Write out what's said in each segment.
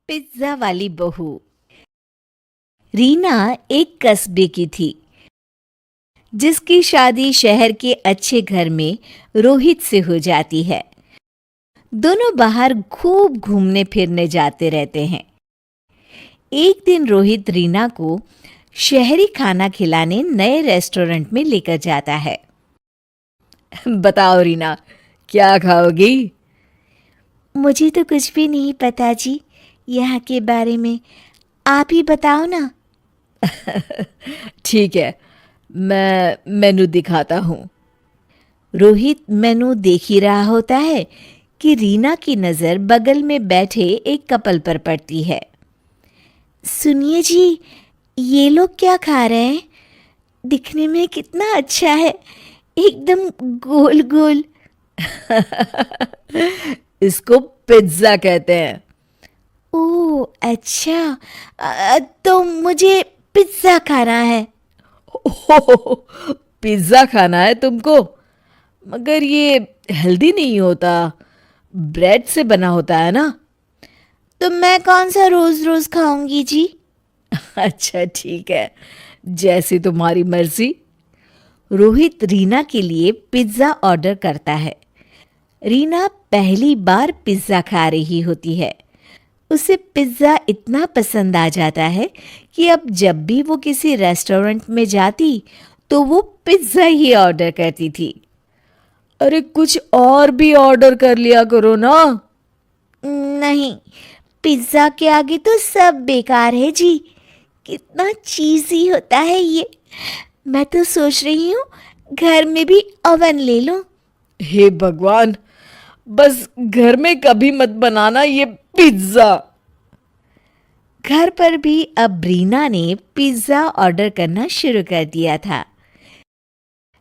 Pizza वाली बहू। रीना एक कस्बे की थी जिसकी शादी शहर के अच्छे घर में रोहित से हो जाती है। दोनों बाहर खूब घूमने फिरने जाते रहते हैं। एक दिन रोहित रीना को शहरी खाना खिलाने नए रेस्टोरेंट में लेकर जाता है। बताओ रीना, क्या खाओगी? मुझे तो कुछ भी नहीं पता जी, यहाँ के बारे में आप ही बताओ ना। ठीक है, मैं मेनू दिखाता हूँ। रोहित मेनू देख ही रहा होता है कि रीना की नज़र बगल में बैठे एक कपल पर पड़ती है। सुनिए जी, ये लोग क्या खा रहे हैं? दिखने में कितना अच्छा है, एकदम गोल गोल। इसको पिज्ज़ा कहते हैं। ओह अच्छा, तो मुझे पिज्ज़ा खाना है। ओह, पिज्ज़ा खाना है तुमको? मगर ये हेल्दी नहीं होता, ब्रेड से बना होता है ना। तो मैं कौन सा रोज़ रोज़ खाऊंगी जी? अच्छा ठीक है, जैसी तुम्हारी मर्जी। रोहित रीना के लिए पिज्ज़ा ऑर्डर करता है। रीना पहली बार पिज्ज़ा खा रही होती है। उसे पिज्ज़ा इतना पसंद आ जाता है कि अब जब भी वो किसी रेस्टोरेंट में जाती तो वो पिज्ज़ा ही ऑर्डर करती थी। अरे कुछ और भी ऑर्डर कर लिया करो ना। नहीं, पिज्ज़ा के आगे तो सब बेकार है जी। कितना चीज़ी होता है ये। मैं तो सोच रही हूँ घर में भी ओवन ले लूं। हे भगवान, बस घर में कभी मत बनाना ये पिज्ज़ा। घर पर भी अब रीना ने पिज्ज़ा ऑर्डर करना शुरू कर दिया था।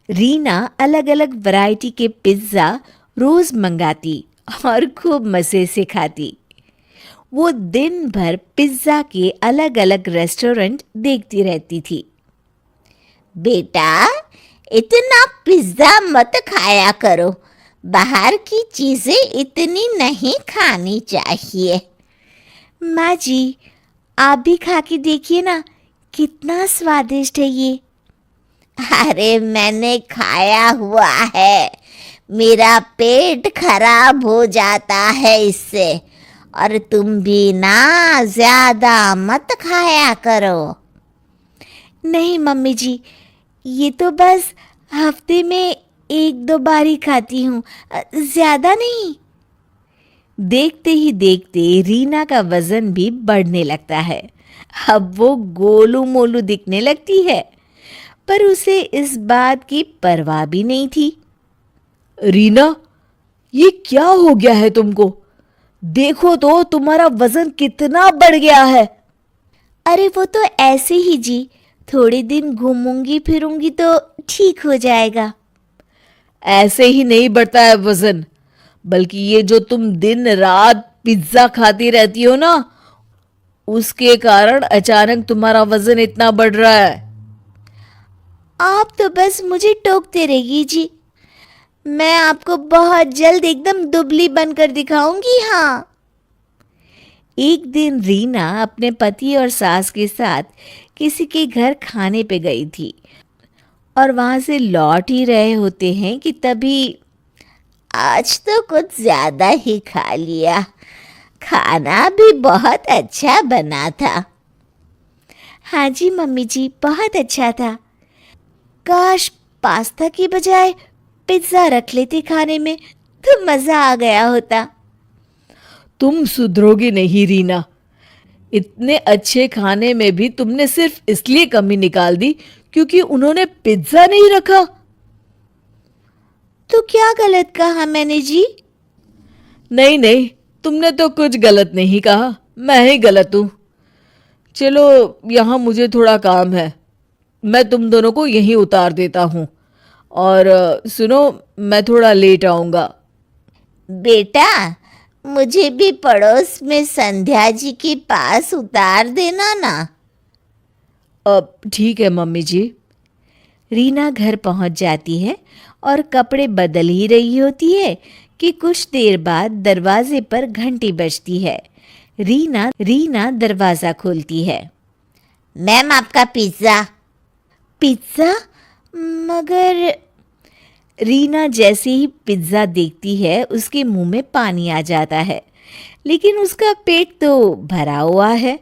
रीना अलग अलग वैरायटी के पिज्ज़ा रोज़ मंगाती और खूब मज़े से खाती। वो दिन भर पिज्ज़ा के अलग अलग रेस्टोरेंट देखती रहती थी। बेटा, इतना पिज्ज़ा मत खाया करो, बाहर की चीज़ें इतनी नहीं खानी चाहिए। माँ जी, आप भी खा के देखिए ना, कितना स्वादिष्ट है ये। अरे मैंने खाया हुआ है, मेरा पेट खराब हो जाता है इससे। और तुम भी ना ज़्यादा मत खाया करो। नहीं मम्मी जी, ये तो बस हफ्ते में एक दो बार ही खाती हूँ, ज़्यादा नहीं। देखते ही देखते रीना का वज़न भी बढ़ने लगता है। अब वो गोलू मोलू दिखने लगती है, पर उसे इस बात की परवाह भी नहीं थी। रीना, ये क्या हो गया है तुमको? देखो तो तुम्हारा वज़न कितना बढ़ गया है। अरे वो तो ऐसे ही जी, थोड़े दिन घूमूंगी फिरूंगी तो ठीक हो जाएगा। ऐसे ही नहीं बढ़ता है वज़न, बल्कि ये जो तुम दिन रात पिज्ज़ा खाती रहती हो ना, उसके कारण अचानक तुम्हारा वज़न इतना बढ़ रहा है। आप तो बस मुझे टोकते रहिए जी, मैं आपको बहुत जल्द एकदम दुबली बनकर दिखाऊंगी। हाँ। एक दिन रीना अपने पति और सास के साथ किसी के घर खाने पे गई थी और वहां से लौट ही रहे होते हैं कि तभी आज तो कुछ ज़्यादा ही खा लिया, खाना भी बहुत अच्छा बना था। हाँ जी मम्मी जी, बहुत अच्छा था। काश पास्ता की बजाय पिज्ज़ा रख लेते खाने में तो मज़ा आ गया होता। तुम सुधरोगी नहीं रीना, इतने अच्छे खाने में भी तुमने सिर्फ इसलिए कमी निकाल दी क्योंकि उन्होंने पिज्ज़ा नहीं रखा। तो क्या गलत कहा मैंने जी? नहीं नहीं, तुमने तो कुछ गलत नहीं कहा, मैं ही गलत हूँ। चलो, यहाँ मुझे थोड़ा काम है, मैं तुम दोनों को यहीं उतार देता हूँ। और सुनो, मैं थोड़ा लेट आऊँगा। बेटा, मुझे भी पड़ोस में संध्या जी के पास उतार देना ना। अब ठीक है मम्मी जी। रीना घर पहुंच जाती है और कपड़े बदल ही रही होती है कि कुछ देर बाद दरवाजे पर घंटी बजती है। रीना दरवाज़ा खोलती है। मैम आपका पिज़्ज़ा। पिज़्ज़ा? मगर रीना जैसे ही पिज़्ज़ा देखती है उसके मुंह में पानी आ जाता है, लेकिन उसका पेट तो भरा हुआ है।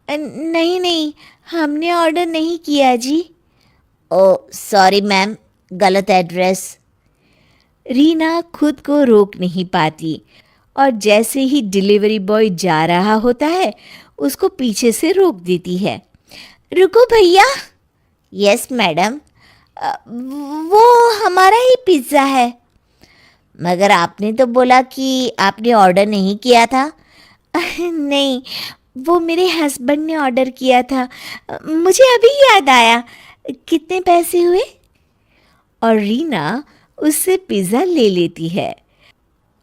नहीं नहीं, हमने ऑर्डर नहीं किया जी। ओ सॉरी मैम, गलत एड्रेस। रीना खुद को रोक नहीं पाती और जैसे ही डिलीवरी बॉय जा रहा होता है उसको पीछे से रोक देती है। रुको भैया। Yes madam. वो हमारा ही पिज़्ज़ा है। मगर आपने तो बोला कि आपने ऑर्डर नहीं किया था। नहीं, वो मेरे हस्बैंड ने ऑर्डर किया था। मुझे अभी याद आया। कितने पैसे हुए? और रीना उससे पिज़्ज़ा ले लेती है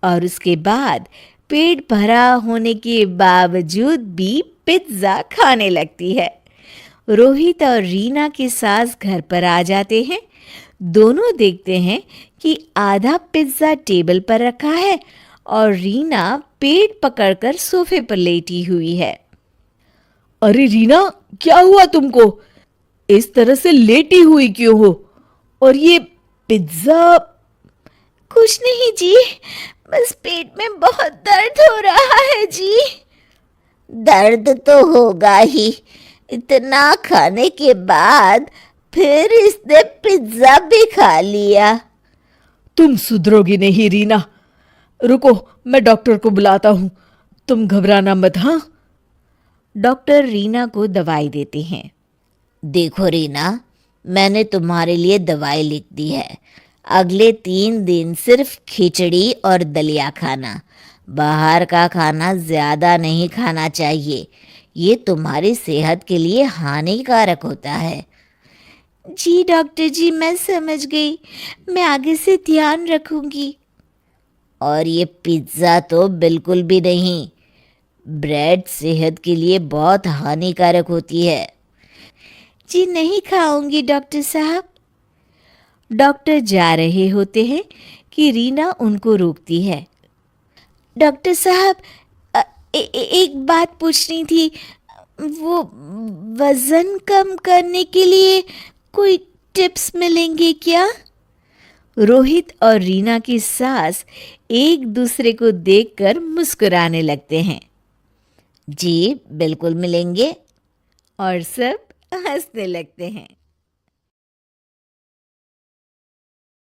और उसके बाद पेट भरा होने के बावजूद भी पिज़्ज़ा खाने लगती है। रोहित और रीना की सास घर पर आ जाते हैं। दोनों देखते हैं कि आधा पिज़्ज़ा टेबल पर रखा है और रीना पेट पकड़कर सोफे पर लेटी हुई है। अरे रीना, क्या हुआ तुमको? इस तरह से लेटी हुई क्यों हो? और ये पिज़्ज़ा? कुछ नहीं जी, बस पेट में बहुत दर्द हो रहा है जी। दर्द तो होगा ही, इतना खाने के बाद फिर इसने पिज्जा भी खा लिया। तुम सुधरोगी नहीं रीना। रुको, मैं डॉक्टर को बुलाता हूँ। तुम घबराना मत, हाँ? डॉक्टर रीना को दवाई देते हैं। देखो रीना, मैंने तुम्हारे लिए दवाई लिख दी है। अगले 3 दिन सिर्फ खिचड़ी और दलिया खाना। बाहर का खाना ज़्यादा नहीं खाना चाहिए, ये तुम्हारी सेहत के लिए हानिकारक होता है। जी डॉक्टर जी, मैं समझ गई। मैं आगे से ध्यान रखूंगी। और ये पिज़्ज़ा तो बिल्कुल भी नहीं। ब्रेड सेहत के लिए बहुत हानिकारक होती है। जी नहीं खाऊंगी डॉक्टर साहब। डॉक्टर जा रहे होते हैं कि रीना उनको रोकती है। डॉक्टर साहब, एक बात पूछनी थी। वो वज़न कम करने के लिए कोई टिप्स मिलेंगे क्या? रोहित और रीना की सास एक दूसरे को देखकर मुस्कुराने लगते हैं। जी बिल्कुल मिलेंगे। और सब हंसने लगते हैं।